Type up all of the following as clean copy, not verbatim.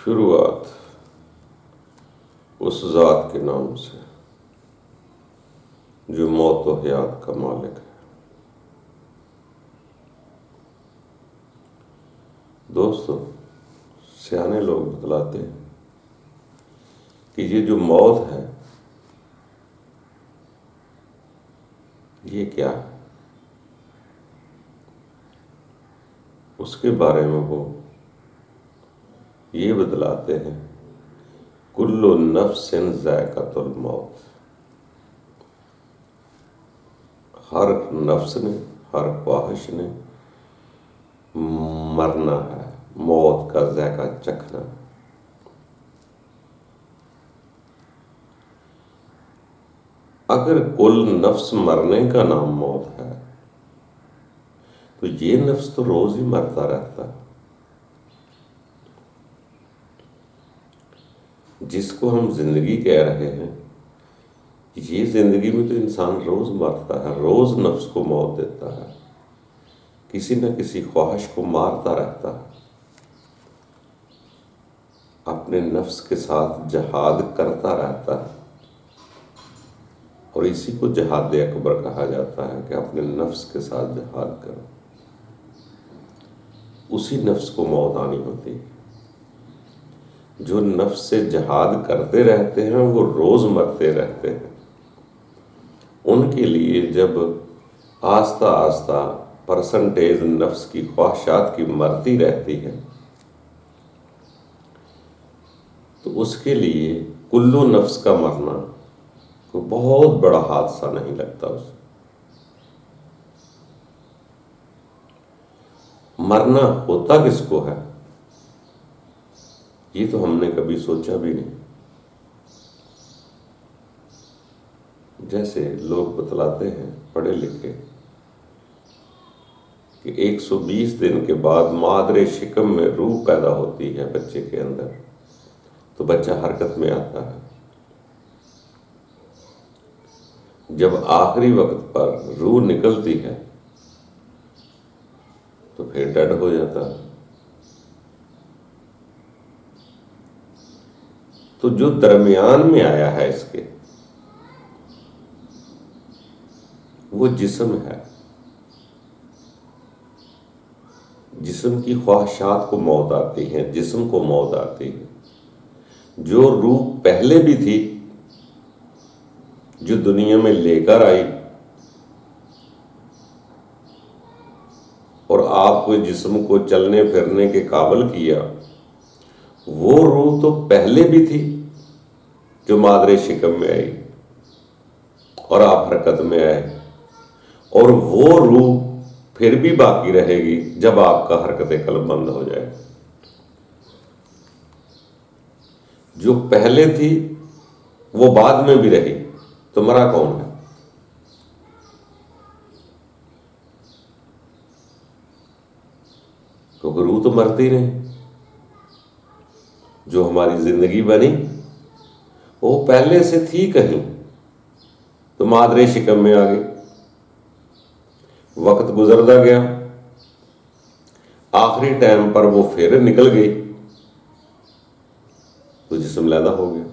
شروعات اس ذات کے نام سے جو موت و حیات کا مالک ہے۔ دوستو، سیانے لوگ بتلاتے ہیں کہ یہ جو موت ہے یہ کیا ہے؟ اس کے بارے میں وہ یہ بتلاتے ہیں کل نفس ذائقۃ الموت، ہر نفس نے، ہر خواہش نے مرنا ہے، موت کا ذائقہ چکھنا۔ اگر کل نفس مرنے کا نام موت ہے تو یہ نفس تو روز ہی مرتا رہتا ہے۔ جس کو ہم زندگی کہہ رہے ہیں، یہ زندگی میں تو انسان روز مرتا ہے، روز نفس کو موت دیتا ہے، کسی نہ کسی خواہش کو مارتا رہتا ہے، اپنے نفس کے ساتھ جہاد کرتا رہتا ہے، اور اسی کو جہاد اکبر کہا جاتا ہے کہ اپنے نفس کے ساتھ جہاد کرو۔ اسی نفس کو موت آنی ہوتی ہے۔ جو نفس سے جہاد کرتے رہتے ہیں وہ روز مرتے رہتے ہیں۔ ان کے لیے جب آہستہ آہستہ پرسنٹیج نفس کی خواہشات کی مرتی رہتی ہے تو اس کے لیے کلو نفس کا مرنا کوئی بہت بڑا حادثہ نہیں لگتا اسے۔ مرنا ہوتا کس کو ہے یہ تو ہم نے کبھی سوچا بھی نہیں۔ جیسے لوگ بتلاتے ہیں پڑھے لکھے کہ 120 دن کے بعد مادر شکم میں روح پیدا ہوتی ہے بچے کے اندر، تو بچہ حرکت میں آتا ہے۔ جب آخری وقت پر روح نکلتی ہے تو پھر ڈیڈ ہو جاتا ہے۔ تو جو درمیان میں آیا ہے اس کے، وہ جسم ہے۔ جسم کی خواہشات کو موت آتی ہے، جسم کو موت آتی ہے۔ جو روح پہلے بھی تھی، جو دنیا میں لے کر آئی اور آپ کو جسم کو چلنے پھرنے کے قابل کیا، وہ روح تو پہلے بھی تھی جو مادر شکم میں آئی اور آپ حرکت میں آئے، اور وہ روح پھر بھی باقی رہے گی جب آپ کا حرکت قلب بند ہو جائے۔ جو پہلے تھی وہ بعد میں بھی رہی، تو مرا کون ہے؟ کیونکہ روح تو مرتی نہیں۔ جو ہماری زندگی بنی وہ پہلے سے تھی کہیں، تو مادر شکم میں آ گئی، وقت گزرتا گیا، آخری ٹائم پر وہ پھر نکل گئی تو جسم لیدا ہو گیا۔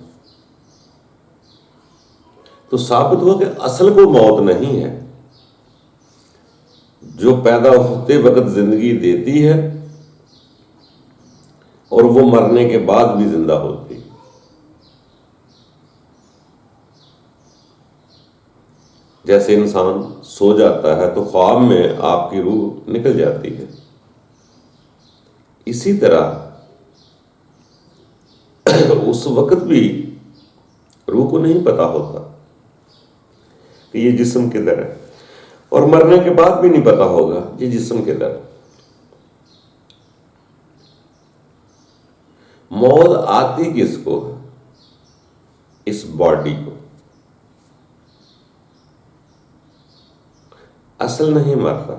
تو ثابت ہوا کہ اصل کو موت نہیں ہے، جو پیدا ہوتے وقت زندگی دیتی ہے اور وہ مرنے کے بعد بھی زندہ ہوتی ہے۔ جیسے انسان سو جاتا ہے تو خواب میں آپ کی روح نکل جاتی ہے، اسی طرح اس وقت بھی روح کو نہیں پتا ہوتا کہ یہ جسم کدھر ہے، اور مرنے کے بعد بھی نہیں پتا ہوگا یہ جسم کدھر ہے۔ موت آتی کس کو ہے؟ اس باڈی کو۔ اصل نہیں مرتا۔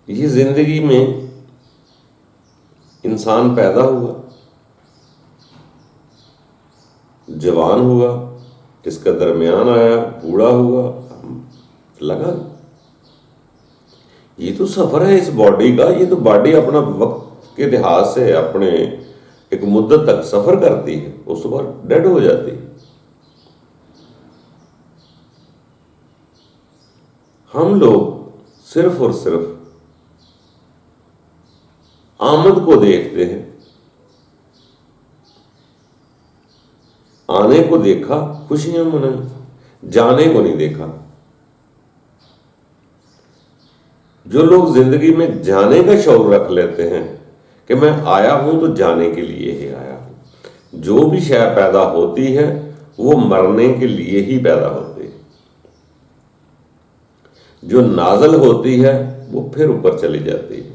یہ زندگی میں انسان پیدا ہوا، جوان ہوا، اس کا درمیان آیا، بوڑھا ہوا، لگا۔ یہ تو سفر ہے اس باڈی کا. یہ تو باڈی اپنا وقت کے لحاظ سے اپنے ایک مدت تک سفر کرتی ہے, اس کے بعد ڈیڈ ہو جاتی ہے. ہم لوگ صرف اور صرف آمد کو دیکھتے ہیں, آنے کو دیکھا خوشیاں منائی, جانے کو نہیں دیکھا. جو لوگ زندگی میں جانے کا شعور رکھ لیتے ہیں کہ میں آیا ہوں تو جانے کے لیے ہی آیا ہوں, جو بھی شے پیدا ہوتی ہے وہ مرنے کے لیے ہی پیدا ہوتی ہے. جو نازل ہوتی ہے وہ پھر اوپر چلی جاتی ہے.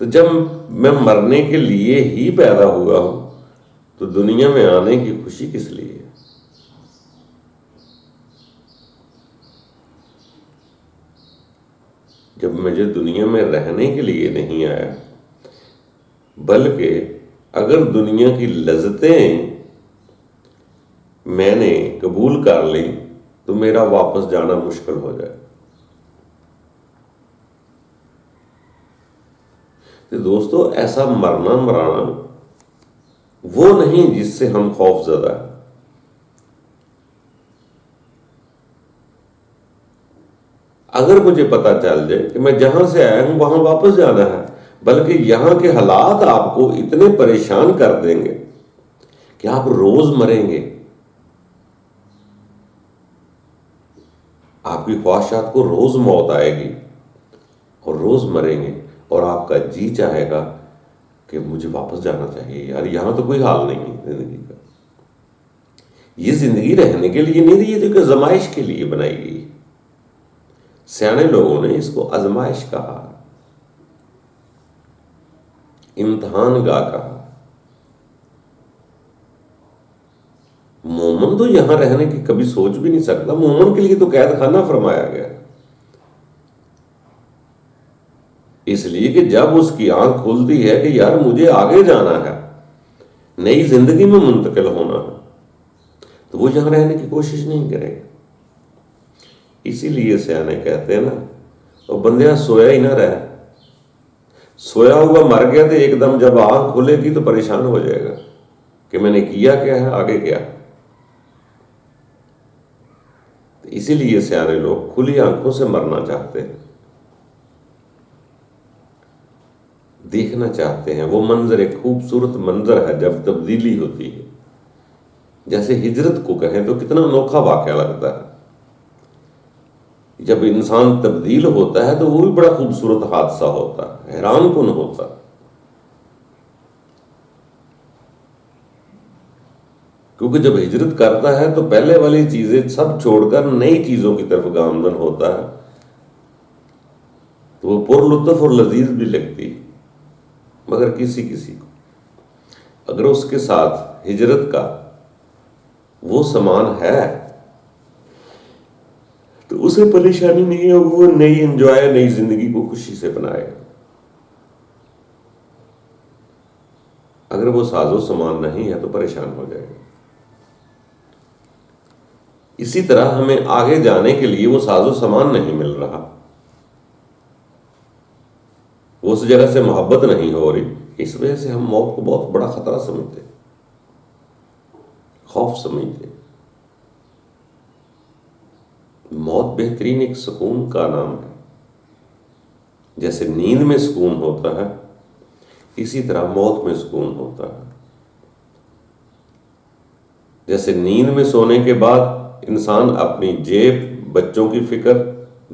تو جب میں مرنے کے لیے ہی پیدا ہوا ہوں تو دنیا میں آنے کی خوشی کس لیے ہے؟ جب مجھے دنیا میں رہنے کے لیے نہیں آیا, بلکہ اگر دنیا کی لذتیں میں نے قبول کر لی تو میرا واپس جانا مشکل ہو جائے. تو دوستو, ایسا مرنا مرانا وہ نہیں جس سے ہم خوف زدہ ہیں. اگر مجھے پتا چل جائے کہ میں جہاں سے آیا ہوں وہاں واپس جانا ہے, بلکہ یہاں کے حالات آپ کو اتنے پریشان کر دیں گے کہ آپ روز مریں گے, آپ کی خواہشات کو روز موت آئے گی اور روز مریں گے, اور آپ کا جی چاہے گا کہ مجھے واپس جانا چاہیے یار, یہاں تو کوئی حال نہیں ہے زندگی کا. یہ زندگی رہنے کے لیے نہیں دی, یہ تو کہ آزمائش کے لیے بنائی گئی. سیانے لوگوں نے اس کو آزمائش کہا, امتحان گاہ کہا. مومن تو یہاں رہنے کی کبھی سوچ بھی نہیں سکتا. مومن کے لیے تو قید خانہ فرمایا گیا, اس لیے کہ جب اس کی آنکھ کھلتی ہے کہ یار مجھے آگے جانا ہے, نئی زندگی میں منتقل ہونا ہے, تو وہ یہاں رہنے کی کوشش نہیں کرے گا. اسی لیے سیانے کہتے ہیں نا, وہ بندیا سویا ہی نہ رہے, سویا ہوا مر گیا تو ایک دم جب آنکھ کھلے گی تو پریشان ہو جائے گا کہ میں نے کیا کیا ہے, آگے کیا. اسی لیے سیانے لوگ کھلی آنکھوں سے مرنا چاہتے ہیں, دیکھنا چاہتے ہیں. وہ منظر ایک خوبصورت منظر ہے جب تبدیلی ہوتی ہے. جیسے ہجرت کو کہیں تو کتنا انوکھا واقعہ لگتا ہے. جب انسان تبدیل ہوتا ہے تو وہ بھی بڑا خوبصورت حادثہ ہوتا ہے, حیران کن ہوتا ہے. کیونکہ جب ہجرت کرتا ہے تو پہلے والی چیزیں سب چھوڑ کر نئی چیزوں کی طرف گامزن ہوتا ہے, تو وہ پر لطف اور لذیذ بھی لگتی ہے. مگر کسی کو اگر اس کے ساتھ ہجرت کا وہ سامان ہے تو اسے پریشانی نہیں ہے, وہ نئی انجوائے, نئی زندگی کو خوشی سے بنائے گا. اگر وہ ساز و سامان نہیں ہے تو پریشان ہو جائے گا. اسی طرح ہمیں آگے جانے کے لیے وہ ساز و سامان نہیں مل رہا, وہ اس جگہ سے محبت نہیں ہو رہی, اس وجہ سے ہم موت کو بہت بڑا خطرہ سمجھتے, خوف سمجھتے. موت بہترین ایک سکون کا نام ہے. جیسے نیند میں سکون ہوتا ہے اسی طرح موت میں سکون ہوتا ہے. جیسے نیند میں سونے کے بعد انسان اپنی جیب, بچوں کی فکر,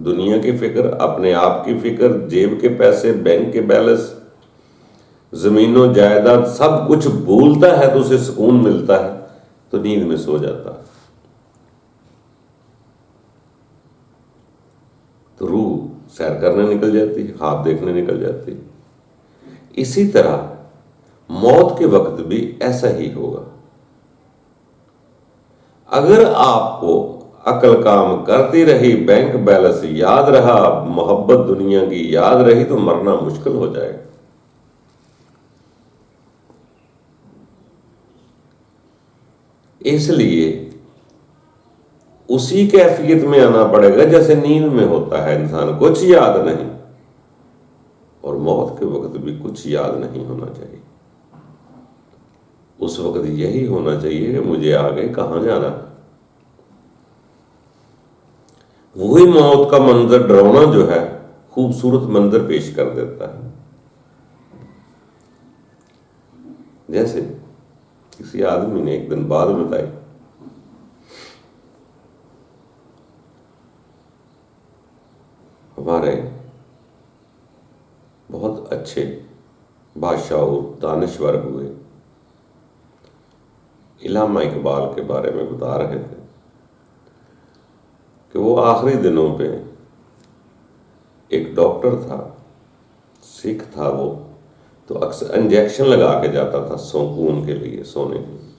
دنیا کی فکر, اپنے آپ کی فکر, جیب کے پیسے, بینک کے بیلنس, زمین و جائیداد سب کچھ بھولتا ہے تو اسے سکون ملتا ہے, تو نیند میں سو جاتا ہے. تو روح سیر کرنے نکل جاتی ہے, خواب دیکھنے نکل جاتی ہے. اسی طرح موت کے وقت بھی ایسا ہی ہوگا. اگر آپ کو عقل کام کرتی رہی, بینک بیلنس یاد رہا, محبت دنیا کی یاد رہی, تو مرنا مشکل ہو جائے گا. اس لیے اسی کیفیت میں آنا پڑے گا جیسے نیند میں ہوتا ہے انسان، کچھ یاد نہیں، اور موت کے وقت بھی کچھ یاد نہیں ہونا چاہیے۔ اس وقت یہی ہونا چاہیے کہ مجھے آگے کہاں جانا ہے۔ وہی موت کا منظر ڈراؤنا جو ہے خوبصورت منظر پیش کر دیتا ہے۔ جیسے کسی آدمی نے ایک دن بات بتائی، ہمارے بہت اچھے بادشاہ اور دانشور ہوئے علامہ اقبال کے بارے میں بتا رہے تھے کہ وہ آخری دنوں پہ ایک ڈاکٹر تھا، سکھ تھا وہ، تو اکثر انجیکشن لگا کے جاتا تھا سکون کے لیے، سونے کے لیے۔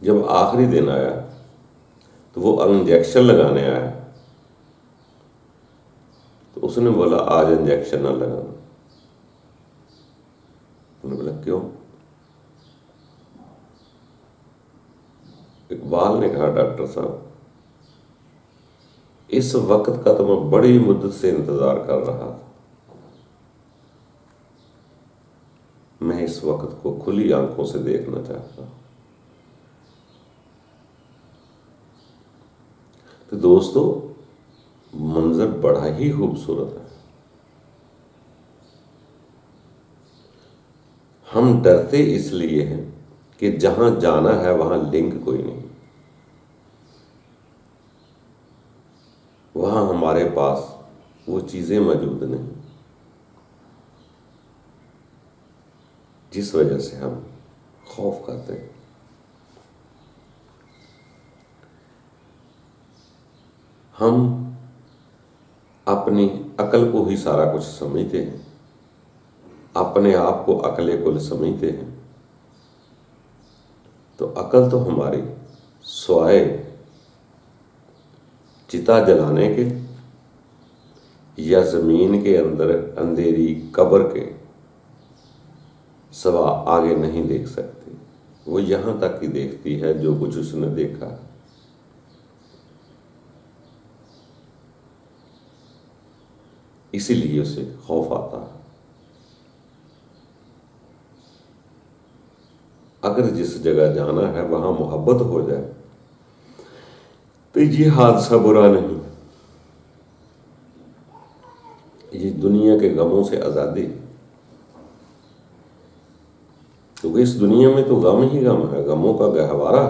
جب آخری دن آیا تو وہ انجیکشن لگانے آیا، تو اس نے بولا آج انجیکشن نہ لگانا۔ انہوں نے بولا کیوں؟ اقبال نے کہا ڈاکٹر صاحب اس وقت کا تو میں بڑی مدت سے انتظار کر رہا تھا، میں اس وقت کو کھلی آنکھوں سے دیکھنا چاہتا ہوں۔ تو دوستو منظر بڑا ہی خوبصورت ہے۔ ہم ڈرتے اس لیے ہیں کہ جہاں جانا ہے وہاں لنک کوئی نہیں، وہاں ہمارے پاس وہ چیزیں موجود نہیں، جس وجہ سے ہم خوف کرتے ہیں۔ ہم اپنی عقل کو ہی سارا کچھ سمجھتے ہیں، اپنے آپ کو عقل کل سمجھتے ہیں، تو عقل تو ہماری سوائے چتا جلانے کے یا زمین کے اندر اندھیری قبر کے سوا آگے نہیں دیکھ سکتی، وہ یہاں تک ہی دیکھتی ہے جو کچھ اس نے دیکھا۔ اسی لیے اسے خوف آتا ہے۔ اگر جس جگہ جانا ہے وہاں محبت ہو جائے تو یہ حادثہ برا نہیں، یہ دنیا کے غموں سے آزادی، کیونکہ اس دنیا میں تو غم ہی غم ہے، غموں کا گہوارہ۔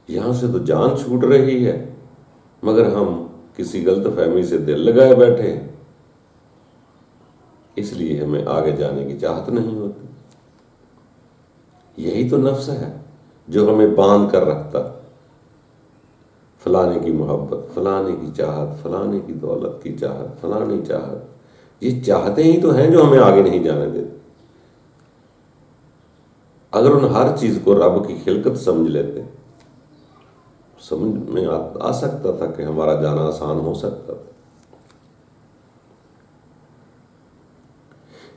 یہاں سے تو جان چھوٹ رہی ہے، مگر ہم کسی غلط فہمی سے دل لگائے بیٹھے ہیں، اس لیے ہمیں آگے جانے کی چاہت نہیں ہوتی۔ یہی تو نفس ہے جو ہمیں باندھ کر رکھتا، فلانے کی محبت، فلانے کی چاہت، فلانے کی دولت کی چاہت، فلانی چاہت، یہ چاہتے ہی تو ہیں جو ہمیں آگے نہیں جانے دیتے۔ اگر ان ہر چیز کو رب کی خلقت سمجھ لیتے، سمجھ میں آ سکتا تھا کہ ہمارا جانا آسان ہو سکتا تھا۔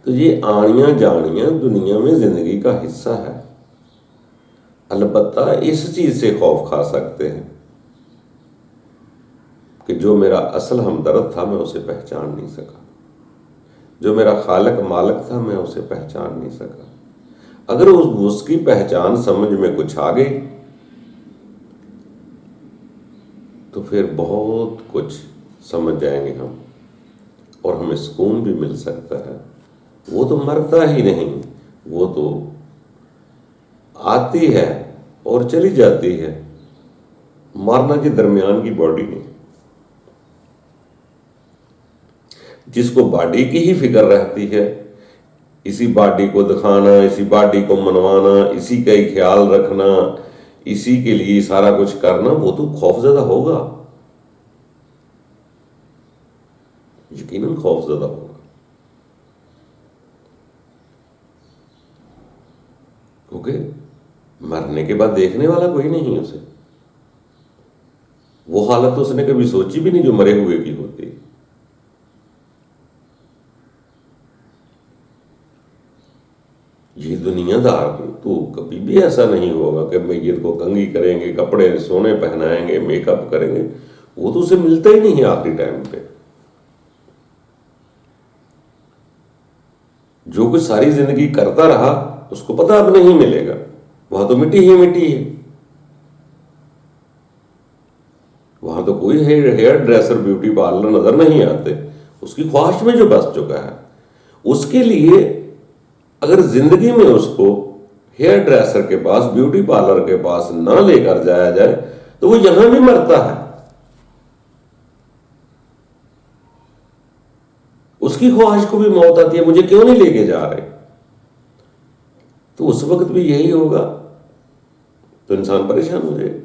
تو یہ آنیاں جانیاں دنیا میں زندگی کا حصہ ہے، البتہ اس چیز سے خوف کھا سکتے ہیں کہ جو میرا اصل ہمدرد تھا میں اسے پہچان نہیں سکا، جو میرا خالق مالک تھا میں اسے پہچان نہیں سکا۔ اگر اس کی پہچان سمجھ میں کچھ آ گئی تو پھر بہت کچھ سمجھ جائیں گے ہم، اور ہمیں سکون بھی مل سکتا ہے۔ وہ تو مرتا ہی نہیں، وہ تو آتی ہے اور چلی جاتی ہے، مارنا کے درمیان کی باڈی نہیں۔ جس کو باڈی کی ہی فکر رہتی ہے، اسی باڈی کو دکھانا، اسی باڈی کو منوانا، اسی کا ہی خیال رکھنا، اسی کے لیے سارا کچھ کرنا، وہ تو خوف زدہ ہوگا، یقیناً خوف زدہ ہوگا۔ کیونکہ مرنے کے بعد دیکھنے والا کوئی نہیں اسے، وہ حالت تو اس نے کبھی سوچی بھی نہیں جو مرے ہوئے کی ہوتی۔ یہ دنیا دار تو کبھی بھی ایسا نہیں ہوگا کہ میت کو کنگھی کریں گے، کپڑے سونے پہنائیں گے، میک اپ کریں گے، وہ تو اسے ملتا ہی نہیں ہے آخری ٹائم پہ۔ جو کچھ ساری زندگی کرتا رہا اس کو پتہ اب نہیں ملے گا، وہاں تو مٹی ہی مٹی ہے، وہاں تو کوئی ہیئر ڈریسر بیوٹی پارلر نظر نہیں آتے۔ اس کی خواہش میں جو بس چکا ہے، اس کے لیے اگر زندگی میں اس کو ہیئر ڈریسر کے پاس، بیوٹی پارلر کے پاس نہ لے کر جایا جائے تو وہ یہاں بھی مرتا ہے۔ اس کی خواہش کو بھی موت آتی ہے، مجھے کیوں نہیں لے کے جا رہے؟ تو اس وقت بھی یہی ہوگا تو انسان پریشان ہو جائے۔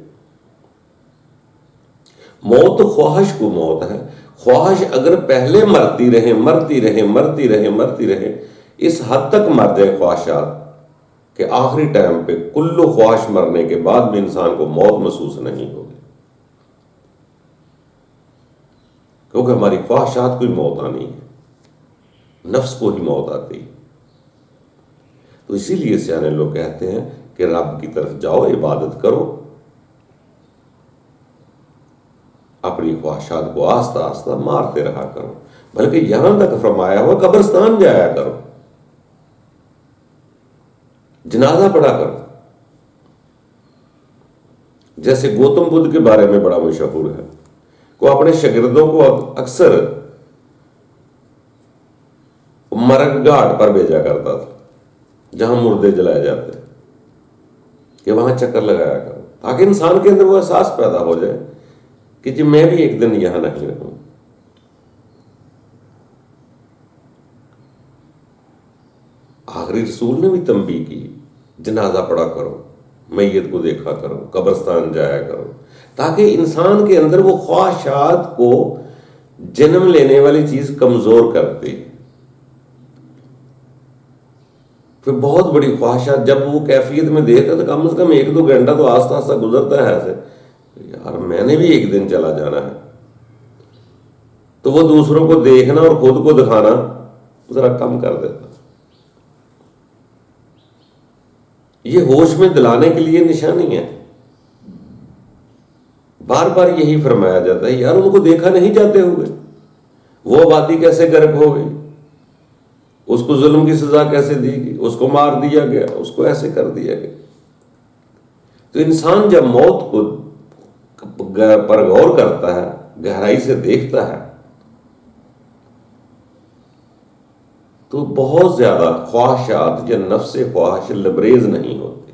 موت تو خواہش کو موت ہے۔ خواہش اگر پہلے مرتی رہے مرتی رہے مرتی رہے مرتی رہے، اس حد تک مر جائے خواہشات کہ آخری ٹائم پہ کلو خواہش مرنے کے بعد بھی انسان کو موت محسوس نہیں ہوگی، کیونکہ ہماری خواہشات کو ہی موت آنی ہے، نفس کو ہی موت آتی ہے۔ تو اسی لیے سیانے لوگ کہتے ہیں کہ رب کی طرف جاؤ، عبادت کرو، اپنی خواہشات کو آہستہ آہستہ مارتے رہا کرو، بلکہ یہاں تک فرمایا ہوا قبرستان جایا کرو، جنازہ پڑھا کرو۔ جیسے گوتم بدھ کے بارے میں بڑا مشہور ہے، وہ اپنے شاگردوں کو اکثر مرگ گھاٹ پر بھیجا کرتا تھا جہاں مردے جلائے جاتے، کہ وہاں چکر لگایا کرو، تاکہ انسان کے اندر وہ احساس پیدا ہو جائے کہ جی میں بھی ایک دن یہاں نہیں رہوں۔ آخری رسول نے بھی تنبیہ کی، جنازہ پڑھا کرو، میت کو دیکھا کرو، قبرستان جایا کرو، تاکہ انسان کے اندر وہ خواہشات کو جنم لینے والی چیز کمزور کرتی۔ پھر بہت بڑی خواہشات جب وہ کیفیت میں دیتا تو کم از کم 1-2 گھنٹہ تو آہستہ آہستہ گزرتا ہے ایسے، یار میں نے بھی ایک دن چلا جانا ہے، تو وہ دوسروں کو دیکھنا اور خود کو دکھانا ذرا کم کر دیتا۔ یہ ہوش میں دلانے کے لیے نشانی ہے، بار بار یہی فرمایا جاتا ہے، یار ان کو دیکھا نہیں جاتے ہوئے، وہ آبادی کیسے غرق ہو گئی، اس کو ظلم کی سزا کیسے دی گئی، اس کو مار دیا گیا، اس کو ایسے کر دیا گیا۔ تو انسان جب موت کو پر غور کرتا ہے، گہرائی سے دیکھتا ہے، تو بہت زیادہ خواہشات یا نفس خواہش لبریز نہیں ہوتی۔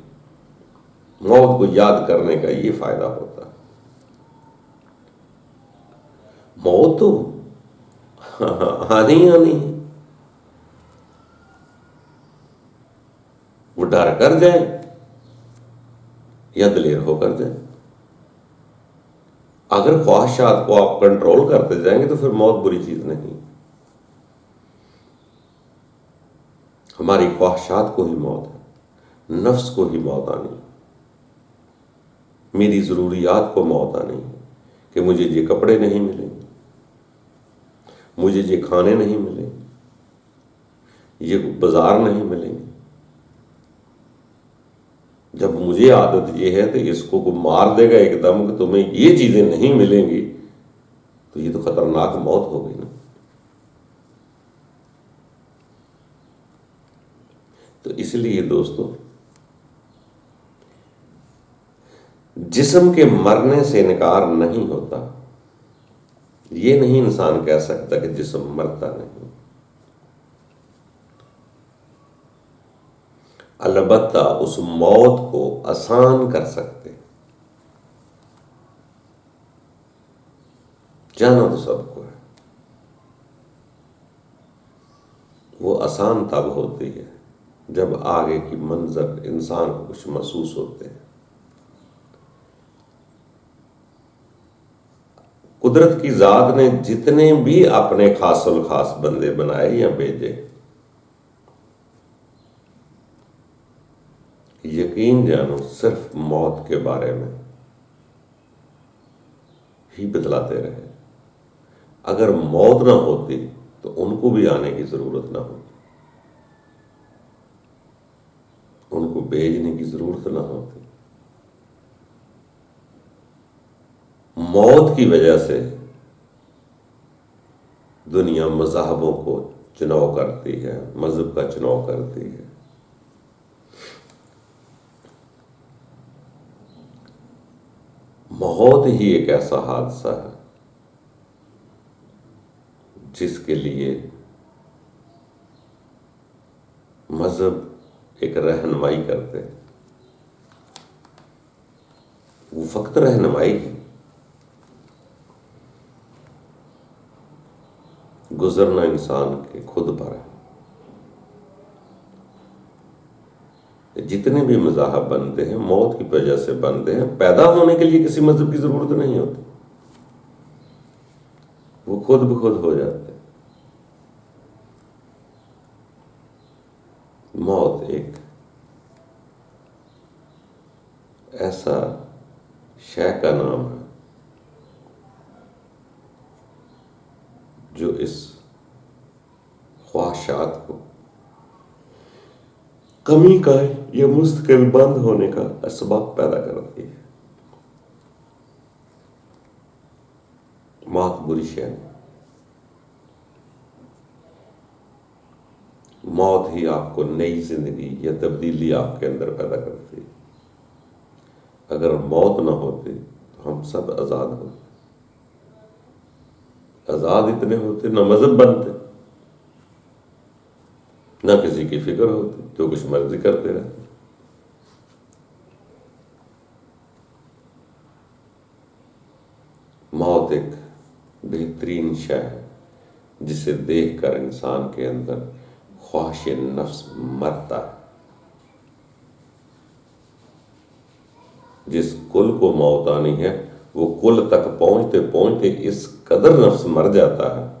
موت کو یاد کرنے کا یہ فائدہ ہوتا ہے۔ موت تو آنی آنی ہے، وہ ڈر کر جائیں یا دلیر ہو کر جائیں۔ اگر خواہشات کو آپ کنٹرول کرتے جائیں گے تو پھر موت بری چیز نہیں، ہماری خواہشات کو ہی موت ہے، نفس کو ہی موت آنی، میری ضروریات کو موت آنی ہے کہ مجھے یہ کپڑے نہیں ملیں گے، مجھے یہ کھانے نہیں ملیں گے، یہ بازار نہیں ملیں گے۔ جب مجھے عادت یہ ہے تو اس کو مار دے گا ایک دم کہ تمہیں یہ چیزیں نہیں ملیں گی، تو یہ تو خطرناک موت ہو گئی نا۔ تو اس لیے دوستو، جسم کے مرنے سے انکار نہیں ہوتا، یہ نہیں انسان کہہ سکتا کہ جسم مرتا نہیں، البتہ اس موت کو آسان کر سکتے۔ جانا تو سب کو ہے، وہ آسان تب ہوتی ہے جب آگے کی منظر انسان کو کچھ محسوس ہوتے ہیں۔ قدرت کی ذات نے جتنے بھی اپنے خاص الخاص بندے بنائے یا بھیجے، یقین جانو صرف موت کے بارے میں ہی بتلاتے رہے۔ اگر موت نہ ہوتی تو ان کو بھی آنے کی ضرورت نہ ہوتی۔ ان کو بھیجنے کی ضرورت نہ ہوتی۔ موت کی وجہ سے دنیا مذاہبوں کو چناؤ کرتی ہے، مذہب کا چناؤ کرتی ہے۔ موت ہی ایک ایسا حادثہ ہے جس کے لیے مذہب ایک رہنمائی کرتے ہیں۔ وہ فقط رہنمائی ہے، گزرنا انسان کے خود پر ہے۔ جتنے بھی مذاہب بنتے ہیں موت کی وجہ سے بنتے ہیں، پیدا ہونے کے لیے کسی مذہب کی ضرورت نہیں ہوتی، وہ خود بخود ہو جاتے ہیں۔ موت ایک ایسا شے کا نام ہے جو اس خواہشات کو کمی کا یا مستقل بند ہونے کا اسباب پیدا کرتی ہے۔ موت بری شے ہے۔ موت ہی آپ کو نئی زندگی یا تبدیلی آپ کے اندر پیدا کرتی ہے۔ اگر موت نہ ہوتی تو ہم سب آزاد ہوتے، آزاد اتنے ہوتے، نہ مذہب بنتے، نہ کسی کی فکر ہوتی، جو کچھ مرضی کرتے رہتے۔ موت ایک بہترین شے ہے جسے دیکھ کر انسان کے اندر خواہش نفس مرتا ہے۔ جس کل کو موت آنی ہے وہ کل تک پہنچتے پہنچتے اس قدر نفس مر جاتا ہے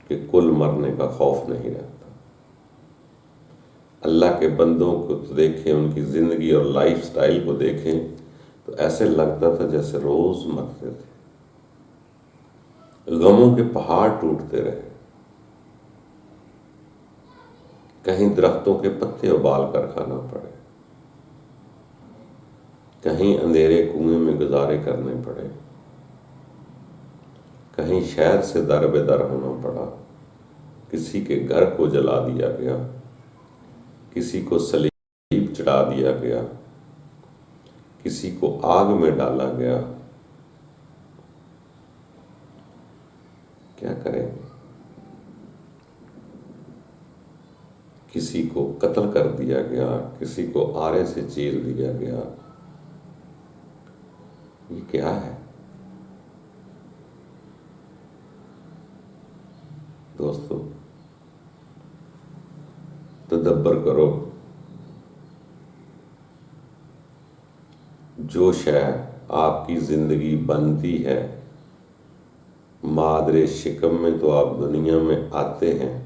کہ کل مرنے کا خوف نہیں رہتا۔ اللہ کے بندوں کو دیکھیں، ان کی زندگی اور لائف سٹائل کو دیکھیں تو ایسے لگتا تھا جیسے روز مرتے تھے، غموں کے پہاڑ ٹوٹتے رہے، کہیں درختوں کے پتے ابال کر کھانا پڑے، کہیں اندھیرے کنویں میں گزارے کرنے پڑے، کہیں شہر سے در بے در ہونا پڑا، کسی کے گھر کو جلا دیا گیا، کسی کو صلیب چڑھا دیا گیا، کسی کو آگ میں ڈالا گیا۔ کیا کریں؟ کسی کو قتل کر دیا گیا، کسی کو آرے سے چیر دیا گیا۔ یہ کیا ہے دوستو؟ تدبر کرو۔ جو شے آپ کی زندگی بنتی ہے، مادر شکم میں تو آپ دنیا میں آتے ہیں،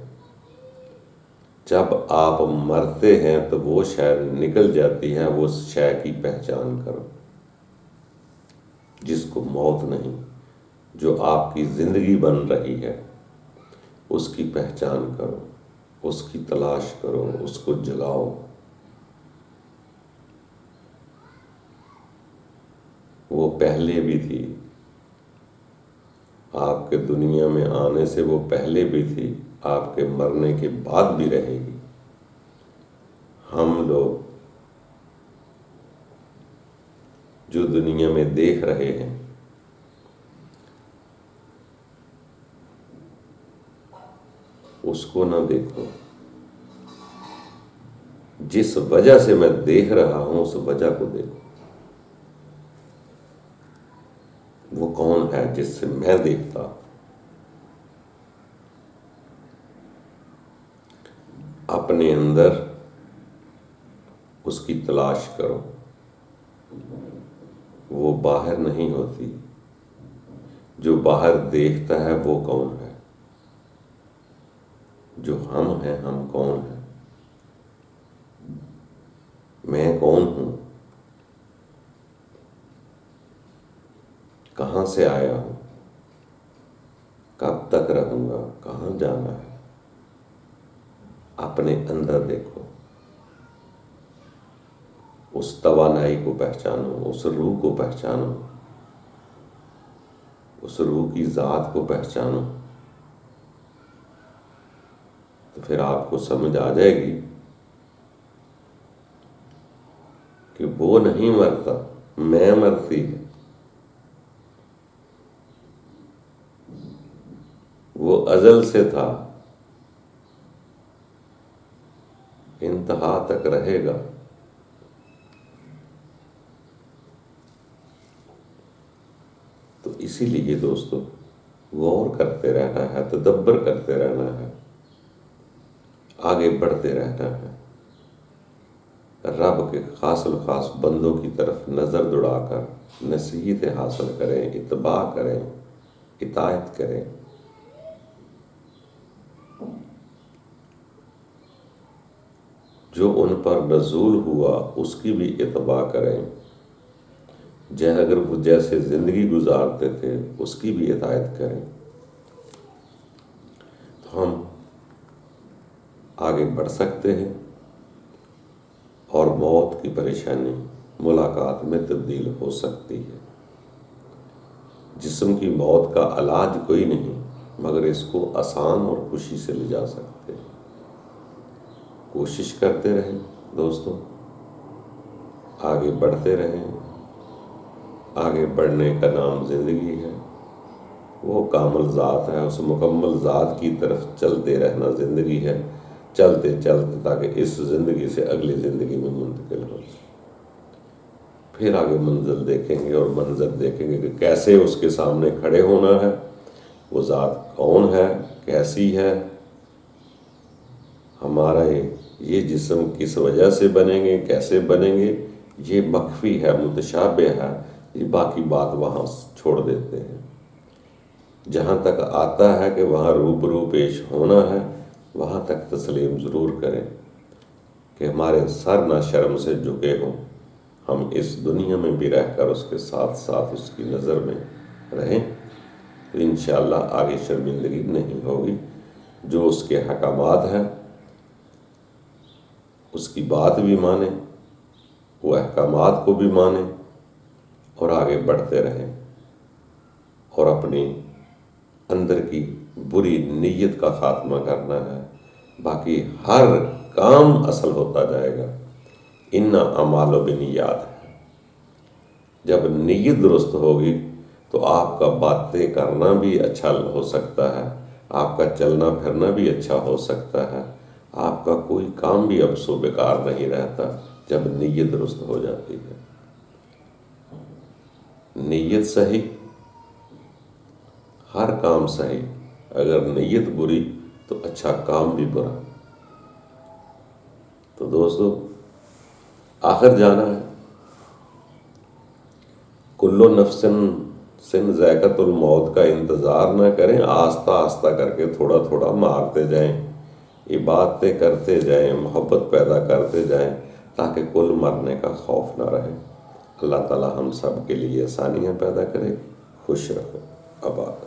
جب آپ مرتے ہیں تو وہ شے نکل جاتی ہے، وہ شے کی پہچان کرو۔ جس کو موت نہیں، جو آپ کی زندگی بن رہی ہے، اس کی پہچان کرو، اس کی تلاش کرو، اس کو جگاؤ۔ وہ پہلے بھی تھی، آپ کے دنیا میں آنے سے وہ پہلے بھی تھی، آپ کے مرنے کے بعد بھی رہے گی۔ ہم لوگ جو دنیا میں دیکھ رہے ہیں، اس کو نہ دیکھو، جس وجہ سے میں دیکھ رہا ہوں اس وجہ کو دیکھو۔ وہ کون ہے جس سے میں دیکھتا؟ اپنے اندر اس کی تلاش کرو، وہ باہر نہیں ہوتی۔ جو باہر دیکھتا ہے وہ کون ہے؟ جو ہم ہیں، ہم کون ہیں؟ میں کون ہوں؟ کہاں سے آیا ہوں؟ کب تک رہوں گا؟ کہاں جانا ہے؟ اپنے اندر دیکھو، اس توانائی کو پہچانو، اس روح کو پہچانو، اس روح کی ذات کو پہچانو، تو پھر آپ کو سمجھ آ جائے گی کہ وہ نہیں مرتا، میں مرتی ہے۔ وہ ازل سے تھا، انتہا تک رہے گا۔ تو اسی لیے دوستو غور کرتے رہنا ہے، تدبر کرتے رہنا ہے، آگے بڑھتے رہنا ہے، رب کے خاص الخاص بندوں کی طرف نظر دوڑا کر نصیحتیں حاصل کریں، اتباع کریں، اطاعت کریں۔ جو ان پر نزول ہوا اس کی بھی اتباع کریں، اگر وہ جیسے زندگی گزارتے تھے اس کی بھی اطاعت کریں، تو ہم آگے بڑھ سکتے ہیں اور موت کی پریشانی ملاقات میں تبدیل ہو سکتی ہے۔ جسم کی موت کا علاج کوئی نہیں، مگر اس کو آسان اور خوشی سے لے جا سکتے ہیں۔ کوشش کرتے رہیں دوستو، آگے بڑھتے رہیں۔ آگے بڑھنے کا نام زندگی ہے، وہ کامل ذات ہے، اس مکمل ذات کی طرف چلتے رہنا زندگی ہے، چلتے چلتے تاکہ اس زندگی سے اگلی زندگی میں منتقل ہو۔ پھر آگے منزل دیکھیں گے اور منظر دیکھیں گے کہ کیسے اس کے سامنے کھڑے ہونا ہے، وہ ذات کون ہے، کیسی ہے، ہمارا یہ جسم کس وجہ سے بنیں گے، کیسے بنیں گے، یہ مخفی ہے، متشابہ ہے، یہ باقی بات وہاں چھوڑ دیتے ہیں۔ جہاں تک آتا ہے کہ وہاں روبرو پیش ہونا ہے، وہاں تک تسلیم ضرور کریں کہ ہمارے سر نہ شرم سے جھکے ہوں، ہم اس دنیا میں بھی رہ کر اس کے ساتھ ساتھ اس کی نظر میں رہیں، تو انشاءاللہ آگے شرمندگی نہیں ہوگی۔ جو اس کے حکامات ہیں اس کی بات بھی مانیں، وہ احکامات کو بھی مانیں اور آگے بڑھتے رہیں، اور اپنی اندر کی بری نیت کا خاتمہ کرنا ہے۔ باقی ہر کام اصل ہوتا جائے گا۔ انما الاعمال بالنیات ہے، جب نیت درست ہوگی تو آپ کا باتیں کرنا بھی اچھا ہو سکتا ہے، آپ کا چلنا پھرنا بھی اچھا ہو سکتا ہے، آپ کا کوئی کام بھی اب سو بیکار نہیں رہتا جب نیت درست ہو جاتی ہے۔ نیت صحیح، ہر کام صحیح، اگر نیت بری تو اچھا کام بھی برا۔ تو دوستو آخر جانا ہے، کلو نفس ذائقۃ الموت کا انتظار نہ کریں، آہستہ آہستہ کر کے تھوڑا تھوڑا مارتے جائیں، عبادتیں کرتے جائیں، محبت پیدا کرتے جائیں، تاکہ کل مرنے کا خوف نہ رہے۔ اللہ تعالی ہم سب کے لیے آسانیاں پیدا کرے، خوش رکھے، آباد۔